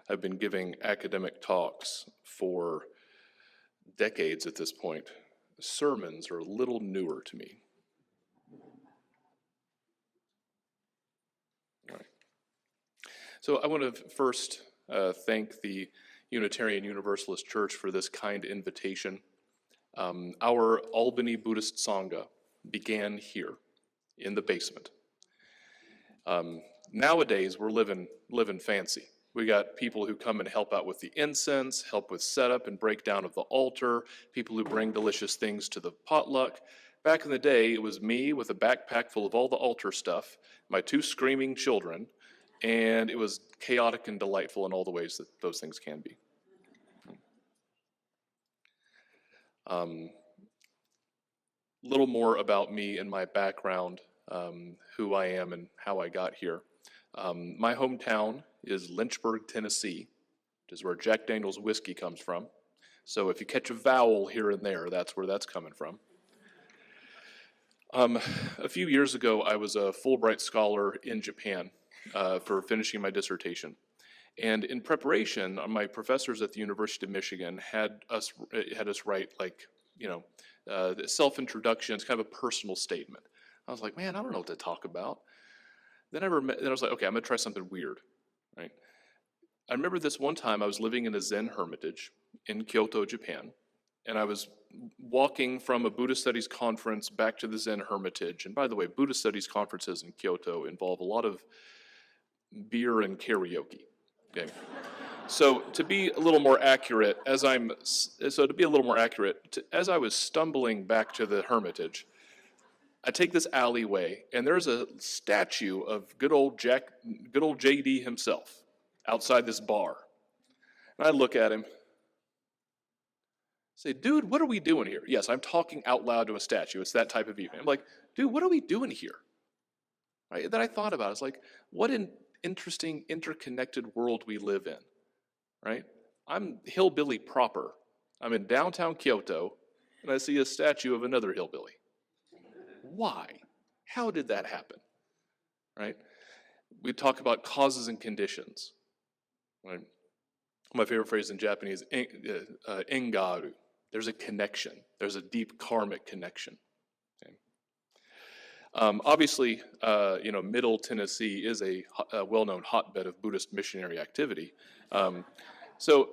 I've been giving academic talks for decades at this point. Sermons are a little newer to me. All right. So I want to first thank the Unitarian Universalist Church for this kind invitation. Our Albany Buddhist Sangha began here in the basement. Nowadays, we're living fancy. We got people who come and help out with the incense, help with setup and breakdown of the altar, people who bring delicious things to the potluck. Back in the day, it was me with a backpack full of all the altar stuff, my 2 screaming children, and it was chaotic and delightful in all the ways that those things can be. Little more about me and my background, who I am and how I got here. My hometown is Lynchburg, Tennessee, which is where Jack Daniel's whiskey comes from. So if you catch a vowel here and there, that's where that's coming from. A few years ago, I was a Fulbright scholar in Japan for finishing my dissertation. And in preparation, my professors at the University of Michigan had us write, like, self-introductions, kind of a personal statement. I was like, man, I don't know what to talk about. Then I was like, okay, I'm gonna try something weird, right? I remember this one time I was living in a Zen hermitage in Kyoto, Japan, and I was walking from a Buddhist studies conference back to the Zen hermitage. And by the way, Buddhist studies conferences in Kyoto involve a lot of beer and karaoke. Okay. So to be a little more accurate, as I was stumbling back to the hermitage, I take this alleyway, and there's a statue of good old JD himself outside this bar. And I look at him, say, dude, what are we doing here? Yes, I'm talking out loud to a statue. It's that type of evening. I'm like, dude, what are we doing here? Right? Then I thought about it. It's like, what an interesting, interconnected world we live in, right? I'm hillbilly proper. I'm in downtown Kyoto, and I see a statue of another hillbilly. Why? How did that happen? Right? We talk about causes and conditions. Right? My favorite phrase in Japanese, engaru. There's a connection. There's a deep karmic connection. Okay? Obviously, Middle Tennessee is a well-known hotbed of Buddhist missionary activity. So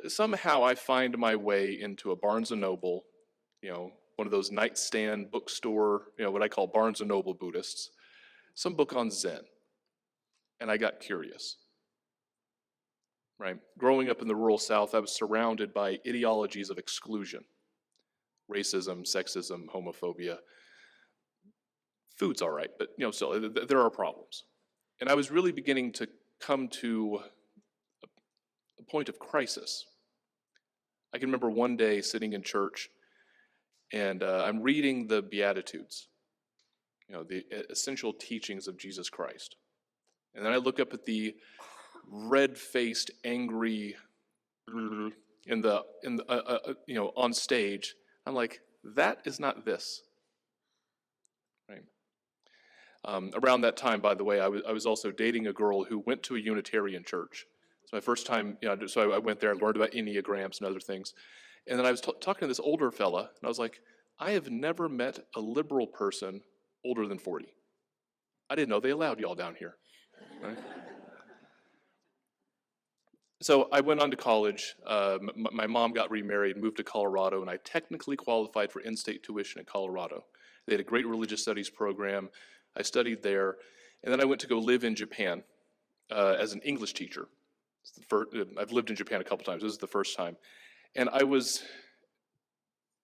somehow I find my way into a Barnes & Noble, one of those nightstand bookstore, what I call Barnes & Noble Buddhists, some book on Zen. And I got curious, right? Growing up in the rural South, I was surrounded by ideologies of exclusion, racism, sexism, homophobia. Food's all right, but still, there are problems. And I was really beginning to come to a point of crisis. I can remember one day sitting in church, and I'm reading the Beatitudes, the essential teachings of Jesus Christ. And then I look up at the red-faced, angry, on stage. I'm like, that is not this. Right? Around that time, by the way, I was also dating a girl who went to a Unitarian church. So my first time, so I went there and learned about Enneagrams and other things. And then I was talking to this older fella, and I was like, I have never met a liberal person older than 40. I didn't know they allowed y'all down here. Right? So I went on to college. My mom got remarried, moved to Colorado, and I technically qualified for in-state tuition in Colorado. They had a great religious studies program. I studied there, and then I went to go live in Japan as an English teacher. I've lived in Japan a couple times. This is the first time. And I was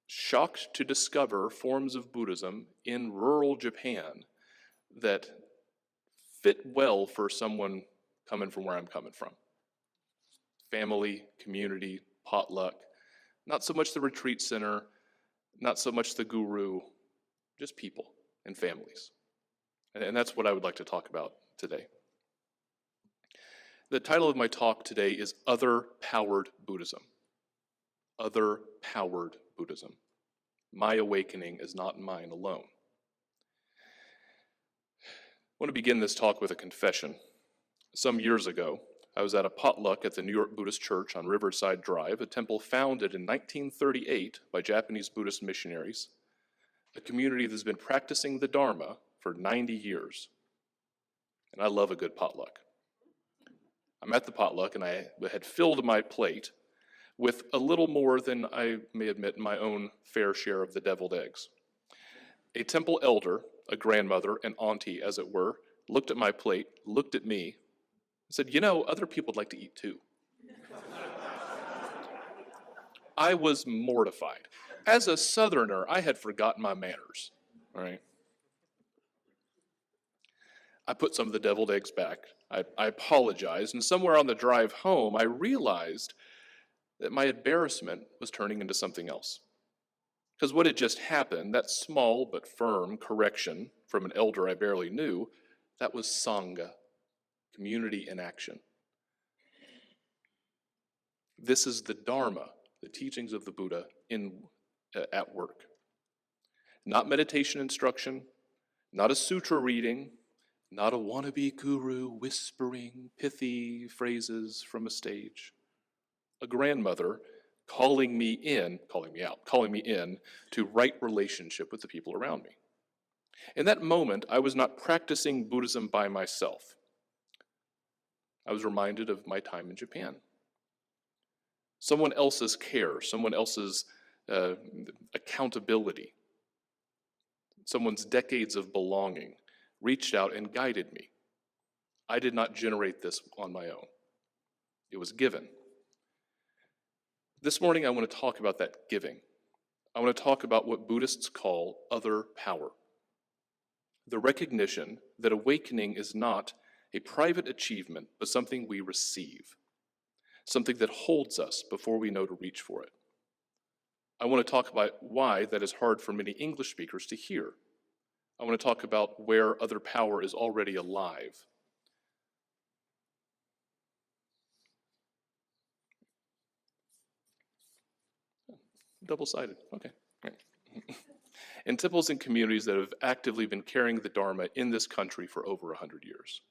shocked to discover forms of Buddhism in rural Japan that fit well for someone coming from where I'm coming from. Family, community, potluck, not so much the retreat center, not so much the guru, just people and families. And that's what I would like to talk about today. The title of my talk today is Other-Powered Buddhism. Other-Powered Buddhism. My awakening is not mine alone. I want to begin this talk with a confession. Some years ago, I was at a potluck at the New York Buddhist Church on Riverside Drive, a temple founded in 1938 by Japanese Buddhist missionaries, a community that's been practicing the Dharma for 90 years. And I love a good potluck. I'm at the potluck, and I had filled my plate with a little more than I may admit my own fair share of the deviled eggs. A temple elder, a grandmother, an auntie as it were, looked at my plate, looked at me, and said, "You know, other people would like to eat too." I was mortified. As a Southerner, I had forgotten my manners, all right? I put some of the deviled eggs back. I apologized, and somewhere on the drive home, I realized that my embarrassment was turning into something else. Because what had just happened, that small but firm correction from an elder I barely knew, that was Sangha, community in action. This is the Dharma, the teachings of the Buddha at work. Not meditation instruction, not a sutra reading, not a wannabe guru whispering pithy phrases from a stage. A grandmother calling me in to right relationship with the people around me. In that moment, I was not practicing Buddhism by myself. I was reminded of my time in Japan. Someone else's care, someone else's accountability, someone's decades of belonging reached out and guided me. I did not generate this on my own. It was given. This morning, I want to talk about that giving. I want to talk about what Buddhists call other power. The recognition that awakening is not a private achievement, but something we receive, something that holds us before we know to reach for it. I want to talk about why that is hard for many English speakers to hear. I want to talk about where other power is already alive. Double-sided, okay. Right. In temples and communities that have actively been carrying the Dharma in this country for over 100 years.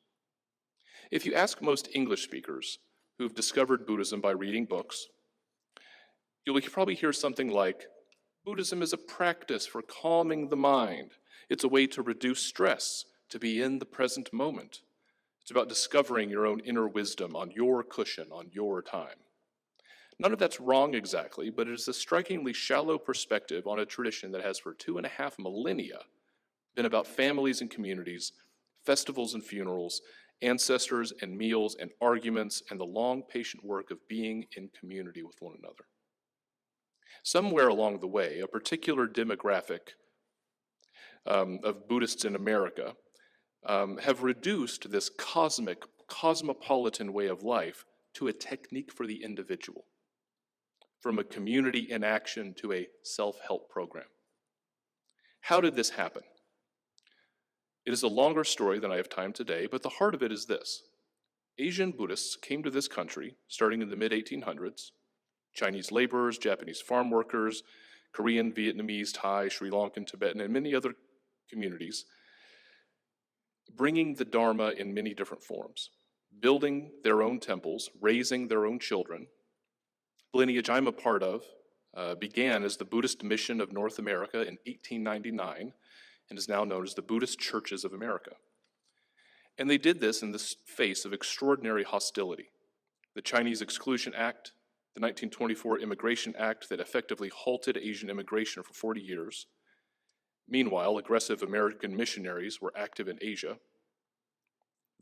If you ask most English speakers who've discovered Buddhism by reading books, you'll probably hear something like, Buddhism is a practice for calming the mind. It's a way to reduce stress, to be in the present moment. It's about discovering your own inner wisdom on your cushion, on your time. None of that's wrong exactly, but it is a strikingly shallow perspective on a tradition that has for 2.5 millennia been about families and communities, festivals and funerals, ancestors and meals and arguments, and the long, patient work of being in community with one another. Somewhere along the way, a particular demographic of Buddhists in America have reduced this cosmopolitan way of life to a technique for the individual, from a community in action to a self-help program. How did this happen? It is a longer story than I have time today, but the heart of it is this. Asian Buddhists came to this country starting in the mid-1800s. Chinese laborers, Japanese farm workers, Korean, Vietnamese, Thai, Sri Lankan, Tibetan, and many other communities, bringing the Dharma in many different forms, building their own temples, raising their own children. The lineage I'm a part of began as the Buddhist Mission of North America in 1899 and is now known as the Buddhist Churches of America. And they did this in the face of extraordinary hostility. The Chinese Exclusion Act, the 1924 Immigration Act that effectively halted Asian immigration for 40 years. Meanwhile, aggressive American missionaries were active in Asia.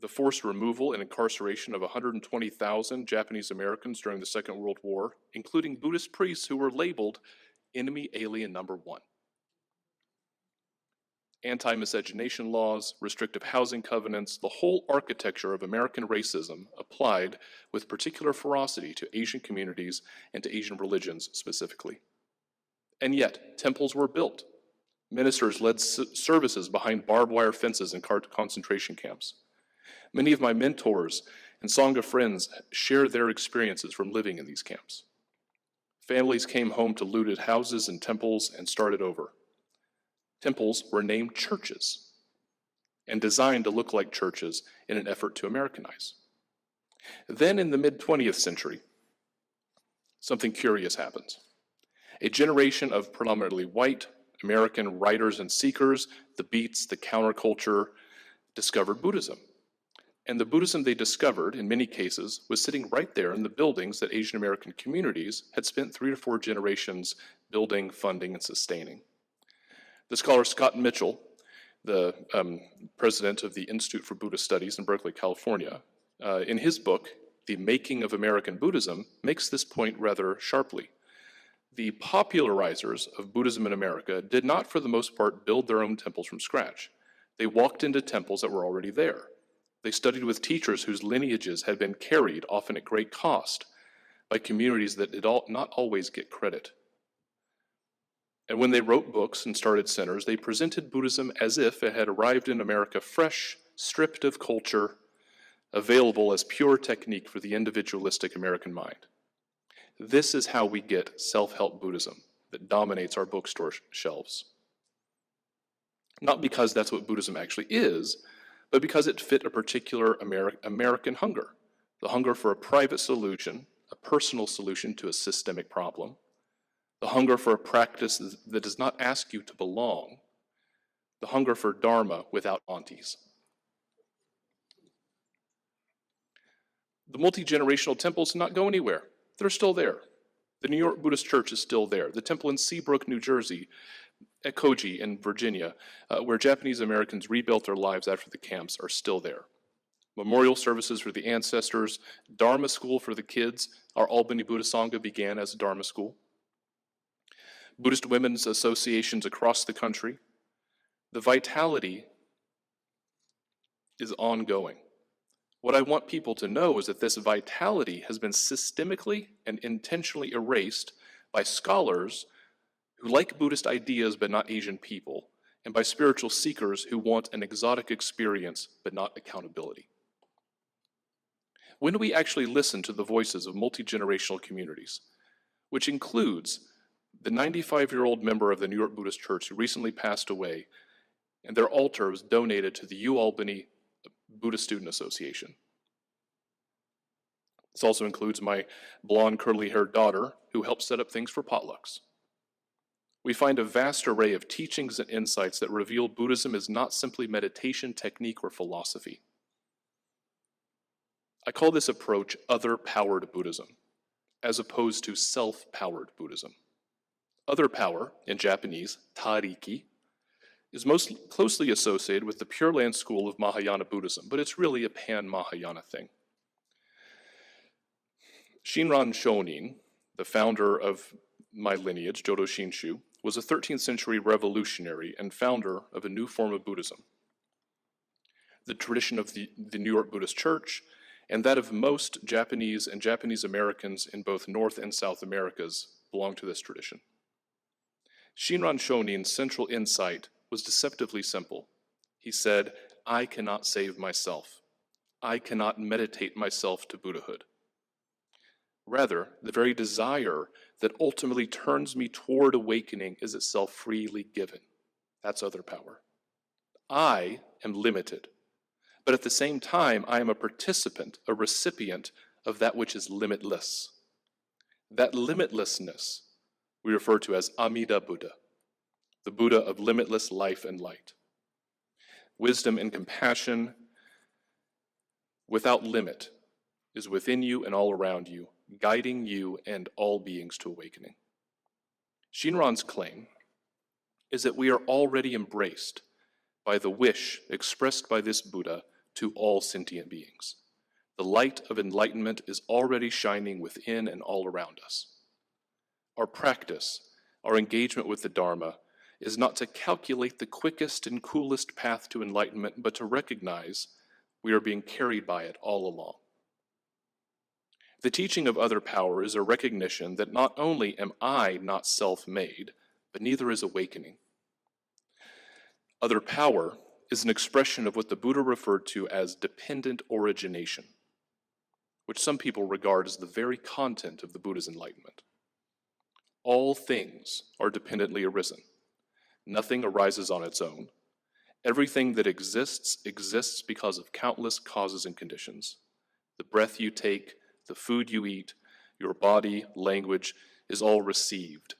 The forced removal and incarceration of 120,000 Japanese Americans during the Second World War, including Buddhist priests who were labeled enemy alien number 1. Anti-miscegenation laws, restrictive housing covenants, the whole architecture of American racism applied with particular ferocity to Asian communities and to Asian religions specifically. And yet, temples were built. Ministers led services behind barbed wire fences in concentration camps. Many of my mentors and Sangha friends share their experiences from living in these camps. Families came home to looted houses and temples and started over. Temples were named churches and designed to look like churches in an effort to Americanize. Then in the mid-20th century, something curious happens. A generation of predominantly white American writers and seekers, the beats, the counterculture, discovered Buddhism. And the Buddhism they discovered, in many cases, was sitting right there in the buildings that Asian American communities had spent 3 to 4 generations building, funding, and sustaining. The scholar Scott Mitchell, the president of the Institute for Buddhist Studies in Berkeley, California, in his book, The Making of American Buddhism, makes this point rather sharply. The popularizers of Buddhism in America did not, for the most part, build their own temples from scratch. They walked into temples that were already there. They studied with teachers whose lineages had been carried, often at great cost, by communities that did not always get credit. And when they wrote books and started centers, they presented Buddhism as if it had arrived in America fresh, stripped of culture, available as pure technique for the individualistic American mind. This is how we get self-help Buddhism that dominates our bookstore shelves. Not because that's what Buddhism actually is, but because it fit a particular American hunger, the hunger for a private solution, a personal solution to a systemic problem, the hunger for a practice that does not ask you to belong, the hunger for Dharma without aunties. The multi-generational temples did not go anywhere. They're still there. The New York Buddhist Church is still there. The temple in Seabrook, New Jersey, at Koji in Virginia, where Japanese Americans rebuilt their lives after the camps, are still there. Memorial services for the ancestors, Dharma school for the kids. Our Albany Buddhist Sangha began as a Dharma school. Buddhist women's associations across the country. The vitality is ongoing. What I want people to know is that this vitality has been systemically and intentionally erased by scholars who like Buddhist ideas but not Asian people, and by spiritual seekers who want an exotic experience but not accountability. When do we actually listen to the voices of multi-generational communities, which includes the 95-year-old member of the New York Buddhist Church who recently passed away, and their altar was donated to the UAlbany Buddhist Student Association. This also includes my blonde, curly-haired daughter, who helped set up things for potlucks. We find a vast array of teachings and insights that reveal Buddhism is not simply meditation, technique, or philosophy. I call this approach other-powered Buddhism, as opposed to self-powered Buddhism. Other power, in Japanese, tariki, is most closely associated with the Pure Land school of Mahayana Buddhism, but it's really a pan-Mahayana thing. Shinran Shonin, the founder of my lineage, Jodo Shinshu, was a 13th century revolutionary and founder of a new form of Buddhism. The tradition of the New York Buddhist Church and that of most Japanese and Japanese Americans in both North and South Americas belong to this tradition. Shinran Shonin's central insight was deceptively simple. He said, I cannot save myself. I cannot meditate myself to Buddhahood. Rather, the very desire that ultimately turns me toward awakening is itself freely given. That's other power. I am limited, but at the same time, I am a participant, a recipient of that which is limitless. That limitlessness we refer to as Amida Buddha, the Buddha of limitless life and light. Wisdom and compassion without limit is within you and all around you, guiding you and all beings to awakening. Shinran's claim is that we are already embraced by the wish expressed by this Buddha to all sentient beings. The light of enlightenment is already shining within and all around us. Our practice, our engagement with the Dharma, is not to calculate the quickest and coolest path to enlightenment, but to recognize we are being carried by it all along. The teaching of other power is a recognition that not only am I not self-made, but neither is awakening. Other power is an expression of what the Buddha referred to as dependent origination, which some people regard as the very content of the Buddha's enlightenment. All things are dependently arisen. Nothing arises on its own. Everything that exists, exists because of countless causes and conditions. The breath you take, the food you eat, your body, language, is all received.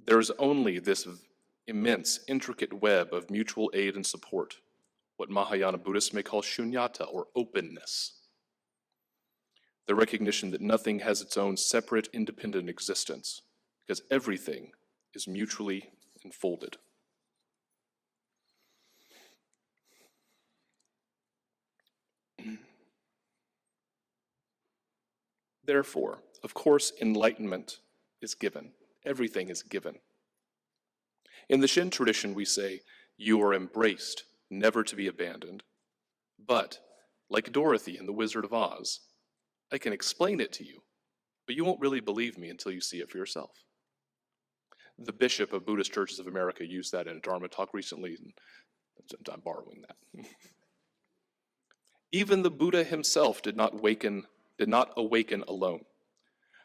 There is only this immense, intricate web of mutual aid and support, what Mahayana Buddhists may call shunyata, or openness. The recognition that nothing has its own separate, independent existence, because everything is mutually enfolded. Therefore, of course, enlightenment is given. Everything is given. In the Shin tradition, we say, you are embraced, never to be abandoned. But, like Dorothy in The Wizard of Oz, I can explain it to you, but you won't really believe me until you see it for yourself. The bishop of Buddhist Churches of America used that in a Dharma talk recently, and I'm borrowing that. Even the Buddha himself did not awaken alone.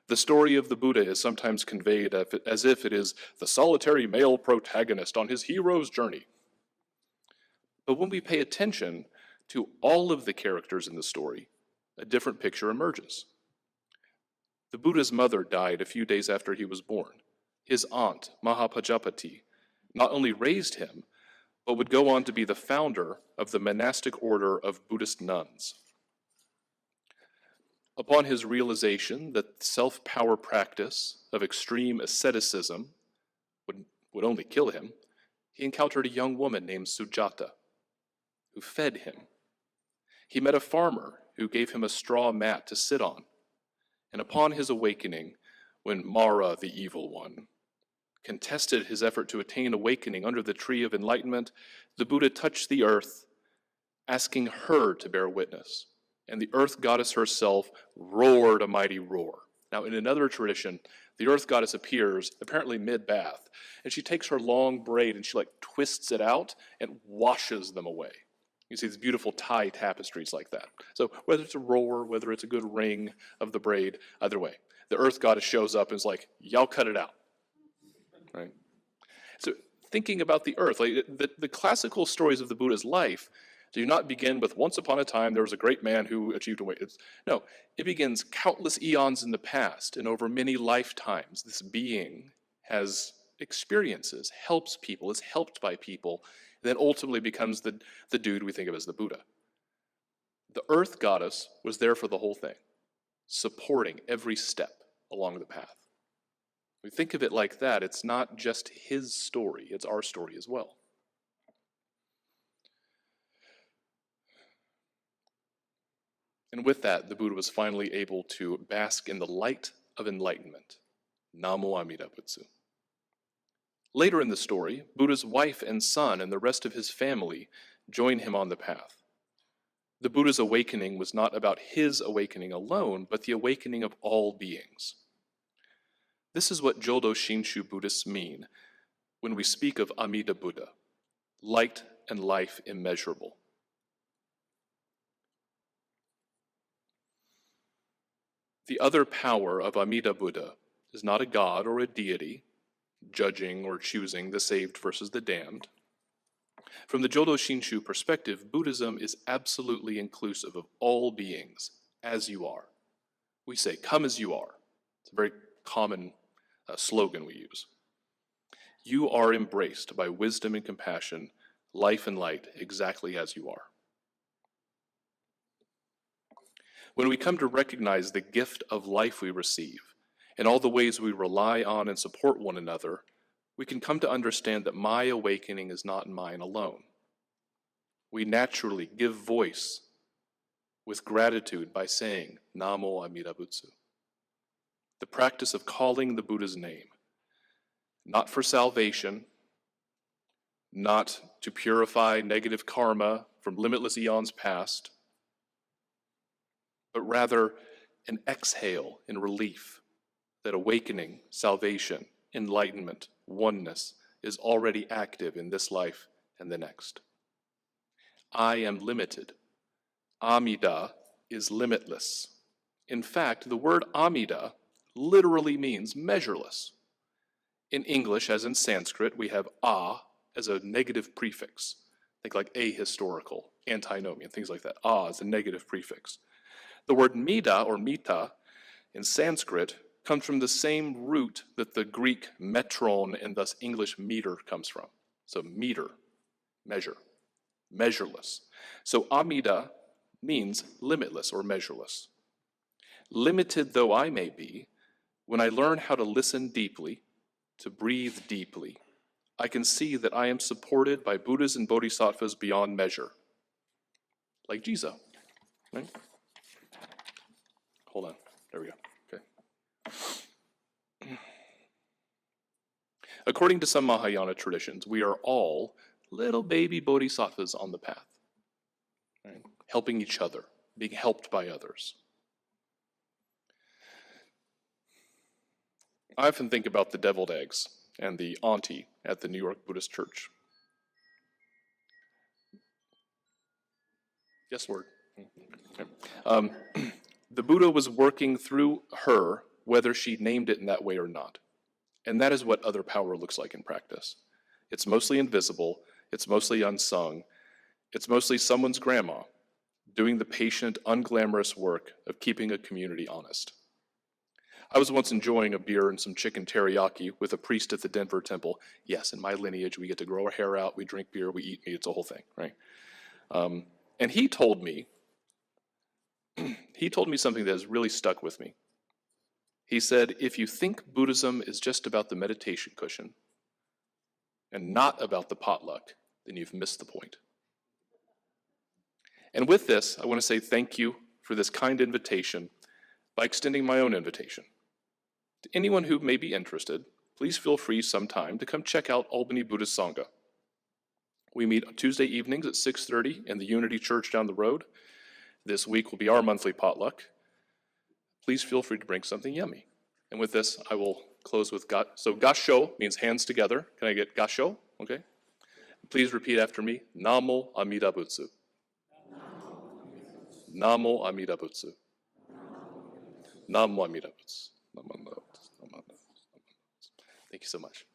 The story of the Buddha is sometimes conveyed as if it is the solitary male protagonist on his hero's journey. But when we pay attention to all of the characters in the story, a different picture emerges. The Buddha's mother died a few days after he was born. His aunt, Mahapajapati, not only raised him, but would go on to be the founder of the monastic order of Buddhist nuns. Upon his realization that self-power practice of extreme asceticism would only kill him, he encountered a young woman named Sujata, who fed him. He met a farmer who gave him a straw mat to sit on. And upon his awakening, when Mara, the evil one, contested his effort to attain awakening under the tree of enlightenment, the Buddha touched the earth, asking her to bear witness. And the earth goddess herself roared a mighty roar. Now, in another tradition, the earth goddess appears apparently mid-bath, and she takes her long braid and she twists it out and washes them away. You see these beautiful Thai tapestries like that. So whether it's a roar, whether it's a good ring of the braid, either way, the earth goddess shows up and is like, y'all cut it out, right? So thinking about the earth, the classical stories of the Buddha's life do not begin with once upon a time there was a great man who achieved awakening. No, it begins countless eons in the past, and over many lifetimes this being has experiences, helps people, is helped by people, and then ultimately becomes the dude we think of as the Buddha. The earth goddess was there for the whole thing, supporting every step along the path. We think of it like that, it's not just his story, it's our story as well. And with that, the Buddha was finally able to bask in the light of enlightenment. Namo Amida Butsu. Later in the story, Buddha's wife and son and the rest of his family join him on the path. The Buddha's awakening was not about his awakening alone, but the awakening of all beings. This is what Jodo Shinshu Buddhists mean when we speak of Amida Buddha, light and life immeasurable. The other power of Amida Buddha is not a god or a deity, judging or choosing the saved versus the damned. From the Jodo Shinshu perspective, Buddhism is absolutely inclusive of all beings, as you are. We say, come as you are. It's a very common slogan we use. You are embraced by wisdom and compassion, life and light, exactly as you are. When we come to recognize the gift of life we receive and all the ways we rely on and support one another, we can come to understand that my awakening is not mine alone. We naturally give voice with gratitude by saying, Namo Amida Butsu. The practice of calling the Buddha's name, not for salvation, not to purify negative karma from limitless eons past, but rather an exhale in relief that awakening, salvation, enlightenment, oneness is already active in this life and the next. I am limited. Amida is limitless. In fact, the word Amida literally means measureless. In English, as in Sanskrit, we have a as a negative prefix. Think like ahistorical, antinomian, things like that. Is a negative prefix. The word mida or mita in Sanskrit comes from the same root that the Greek metron and thus English meter comes from. So meter, measure, measureless. So amida means limitless or measureless. Limited though I may be, when I learn how to listen deeply, to breathe deeply, I can see that I am supported by Buddhas and Bodhisattvas beyond measure. Like Jesus, right? Hold on, there we go, okay. According to some Mahayana traditions, we are all little baby bodhisattvas on the path, right? Helping each other, being helped by others. I often think about the deviled eggs and the auntie at the New York Buddhist Church. Yes, Lord. Okay. The Buddha was working through her, whether she named it in that way or not. And that is what other power looks like in practice. It's mostly invisible, it's mostly unsung, it's mostly someone's grandma doing the patient, unglamorous work of keeping a community honest. I was once enjoying a beer and some chicken teriyaki with a priest at the Denver temple. Yes, in my lineage, we get to grow our hair out, we drink beer, we eat meat, it's a whole thing, right? And he told me something that has really stuck with me. He said, if you think Buddhism is just about the meditation cushion and not about the potluck, then you've missed the point. And with this, I want to say thank you for this kind invitation by extending my own invitation. To anyone who may be interested, please feel free sometime to come check out Albany Buddhist Sangha. We meet on Tuesday evenings at 6:30 in the Unity Church down the road. This week will be our monthly potluck. Please feel free to bring something yummy. And with this, I will close with so gasho means hands together. Can I get gasho? Okay. Please repeat after me. Namo Amida Butsu. Namo Amida Butsu. Namo Amida Butsu. Thank you so much.